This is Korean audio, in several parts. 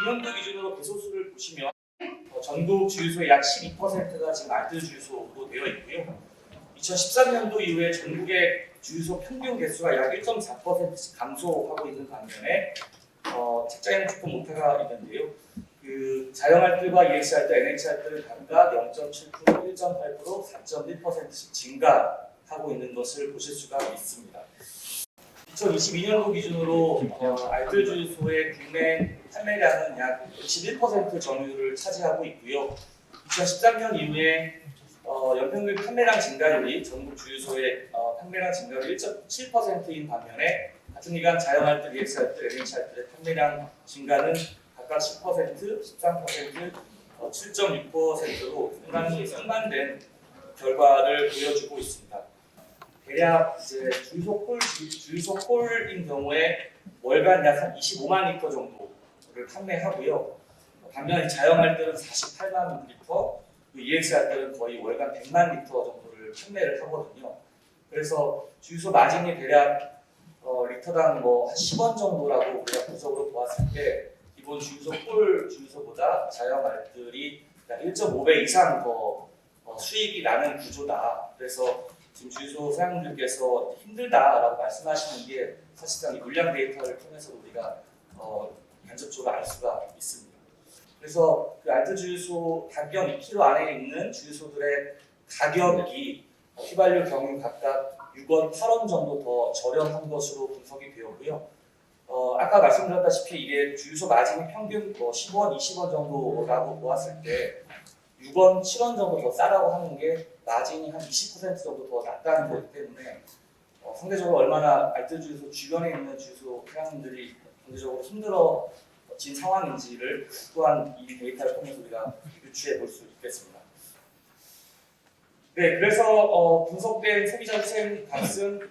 2022년도 기준으로 배소수를 보시면 전국 주유소의 약 12%가 지금 알뜰 주유소로 되어 있고요. 2013년도 이후에 전국의 주유소 평균 개수가 약 1.4%씩 감소하고 있는 반면에 책자에는 조금 오타가 있는데요. 그 자영알뜰과 EX알뜰, NH알뜰은 각각 0.7%, 1.8%, 4.1%씩 증가하고 있는 것을 보실 수가 있습니다. 2022년도 기준으로 알뜰 주유소의 국내 판매량은 약 21% 점유율을 차지하고 있고요. 2013년 이후에 연평균 판매량 증가율이 전국 주유소의 판매량 증가율 1.7%인 반면에 같은 기간 자영알뜰, EX알뜰, NH알뜰의 판매량 증가는 각각 10%, 13%, 7.6%로 상당히 상반된 결과를 보여주고 있습니다. 대략 이제 주유소 콜인 경우에 월간 약 한 25만 리터 정도를 판매하고요. 반면 자영알뜰은 48만 리터, EX알뜰은 거의 월간 100만 리터 정도를 판매를 하거든요. 그래서 주유소 마진이 대략 리터당 뭐 한 10원 정도라고 우리가 분석으로 보았을 때 기본 주유소 콜 주유소보다 자영알뜰이 약 1.5배 이상 더 수익이 나는 구조다. 그래서 지금 주유소 사장님들께서 힘들다라고 말씀하시는 게 사실상 이 물량 데이터를 통해서 우리가 간접적으로 알 수가 있습니다. 그래서 그 알뜰 주유소 단경 2km 안에 있는 주유소들의 가격이 휘발유 경유 각각 6원, 8원 정도 더 저렴한 것으로 분석이 되었고요. 아까 말씀드렸다시피 이게 주유소 마진이 평균 10원, 20원 정도라고 보았을 때 6원, 7원 정도 더 싸다고 하는 게 마진이 한 20% 정도 더 낮다는 거기 때문에 상대적으로 얼마나 알뜰 주유소 주변에 있는 주유소 사장님들이 경제적으로 힘들어진 상황인지를 또한 이 데이터를 통해서 우리가 유추해 볼 수 있겠습니다. 네, 그래서 분석된 소비자 후생 값은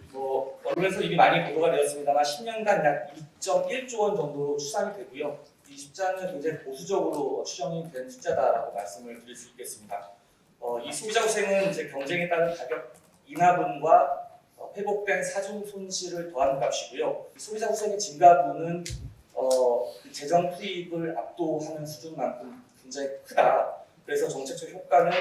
언론에서 이미 많이 보도가 되었습니다만 10년간 약 2.1조 원 정도로 추산이 되고요. 이 숫자는 굉장히 보수적으로 추정이 된 숫자다라고 말씀을 드릴 수 있겠습니다. 이 소비자 후생은 이제 경쟁에 따른 가격 인하분과 회복된 사중 손실을 더한 값이고요. 이 소비자 후생의 증가분은 그 재정 투입을 압도하는 수준만큼 굉장히 크다. 그래서 정책적 효과는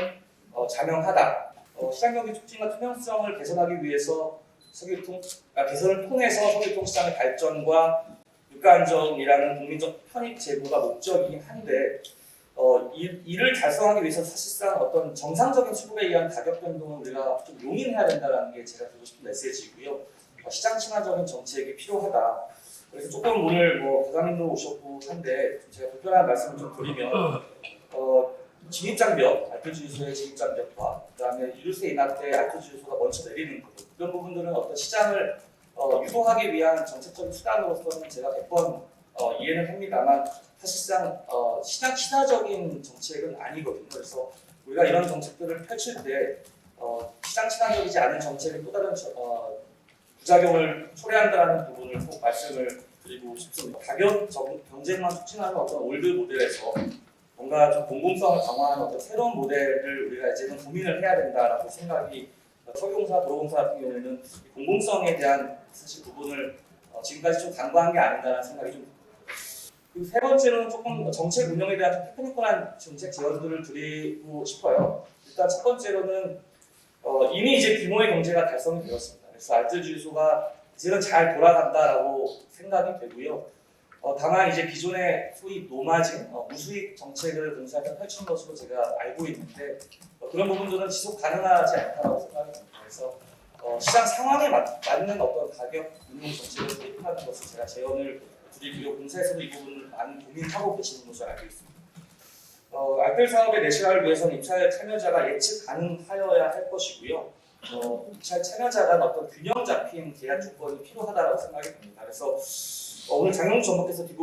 자명하다. 시장 경기 촉진과 투명성을 개선하기 위해서 개선을 통해서 석유통 시장의 발전과 물가 안정이라는 국민적 편익 제고가 목적이긴 한데 이를 달성하기 위해서 사실상 어떤 정상적인 수급에 의한 가격 변동을 우리가 좀 용인해야 된다는 게 제가 드리고 싶은 메시지이고요. 시장 친화적인 정책이 필요하다. 그래서 조금 오늘 부장님도 오셨고 한데 제가 불편한 말씀을 좀 드리면 진입장벽, 알뜰 주유소의 진입장벽과 그다음에 유류세 인하 때 알뜰 주유소가 먼저 내리는 부분 이런 부분들은 어떤 시장을 유도하기 위한 정책적인 수단으로서는 제가 100번 이해는 합니다만 사실상 시장 친화적인 정책은 아니거든요. 그래서 우리가 이런 정책들을 펼칠 때 시장 친화적이지 않은 정책이 또 다른 부작용을 초래한다는 부분을 꼭 말씀을 드리고 싶습니다. 가격 경쟁만 촉진하는 어떤 올드 모델에서 뭔가 좀 공공성을 강화하는 어떤 새로운 모델을 우리가 이제는 고민을 해야 된다라고 생각이 석유공사, 도로공사 같은 경우에는 공공성에 대한 사실 부분을 지금까지 좀 간과한 게 아닌가라는 생각이 좀 듭니다. 그리고 세 번째로는 조금 정책 운영에 대한 좀 테크니컬한 정책 제언들을 드리고 싶어요. 일단 첫 번째로는 이미 이제 규모의 경제가 달성이 되었습니다. 그래서 알뜰 주유소가 이제는 잘 돌아간다라고 생각이 되고요. 다만 이제 기존의 소위 노마진, 무수익 정책을 공사가 펼친 것으로 제가 알고 있는데 그런 부분들은 지속 가능하지 않다고 생각이 듭니다. 그래서 시장 상황에 맞는 어떤 가격 운용 정책을 도입하는 것을 제가 제언을 드리고요. 공사에서도 이 부분을 많이 고민하고 계시는 것으로 알고 있습니다. 알뜰 사업의 내실화를 위해서는 입찰 참여자가 예측 가능하여야 할 것이고요. 입찰 참여자간 어떤 균형 잡힌 계약 조건이 필요하다고 생각이 듭니다. 그래서 오늘 장영주 전문께서 이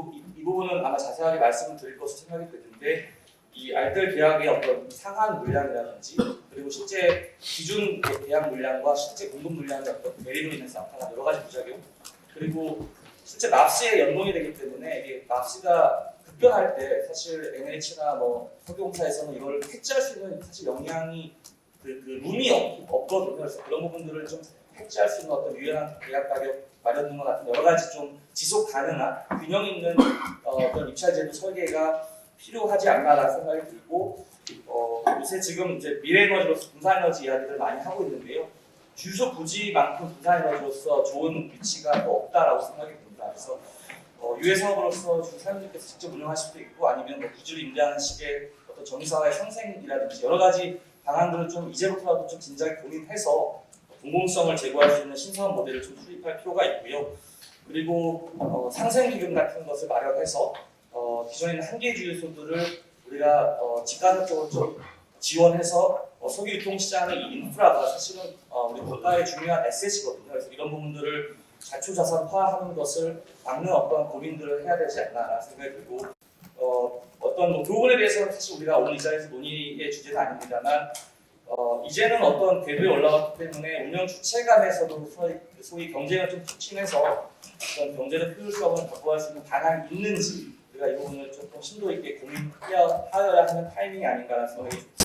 부분은 아마 자세하게 말씀을 드릴 것으로 생각이 되는데 이 알뜰 계약의 어떤 상한 물량이라든지 그리고 실제 기준 계약 물량과 실제 공급 물량의 어떤 대립으로 인해서 나타난 여러 가지 부작용 그리고 실제 납시에 연동이 되기 때문에 이게 납시가 급변할 때 사실 NH나 석유공사에서는 이걸 캐치할 수 있는 사실 역량이 그 룸이 없거든요. 그래서 그런 부분들을 좀 해지할 수 있는 어떤 유연한 계약 가격 마련 등과 같은 여러 가지 좀 지속 가능한 균형 있는 어떤 입찰제도 설계가 필요하지 않나라는 생각이 들고 요새 지금 이제 미래에너지로서 분산에너지 이야기를 많이 하고 있는데요. 주유소 부지만큼 분산에너지로서 좋은 위치가 또 없다라고 생각이 듭니다. 그래서 유해 사업으로서 주 사장님께서 직접 운영하실 수도 있고 아니면 뭐 부지를 임대하는 식의 어떤 정의사와의 상생이라든지 여러 가지 방안들을 좀 이제부터라도 좀 진작에 고민해서 공공성을 제고할 수 있는 신선한 모델을 좀 수립할 필요가 있고요. 그리고 상생기금 같은 것을 마련해서 기존에 있는 한계 주유소들을 우리가 직간접적으로 좀 지원해서 소규 유통시장의 이 인프라가 사실은 우리 국가의 중요한 에셋이거든요. 그래서 이런 부분들을 자초자산화하는 것을 막는 어떤 고민들을 해야 되지 않나 생각이 들고 어떤 뭐 부분에 대해서는 사실 우리가 오늘 이 자리에서 논의의 주제는 아닙니다만 이제는 어떤 궤도에 올라왔기 때문에 운영 주체 간에서도 소위 경쟁을 좀 촉진해서 어떤 경제적 효율성을 확보할 수 있는 방안이 있는지 우리가 이 부분을 조금 심도 있게 고민하여야 하는 타이밍이 아닌가라는 생각이 듭니다.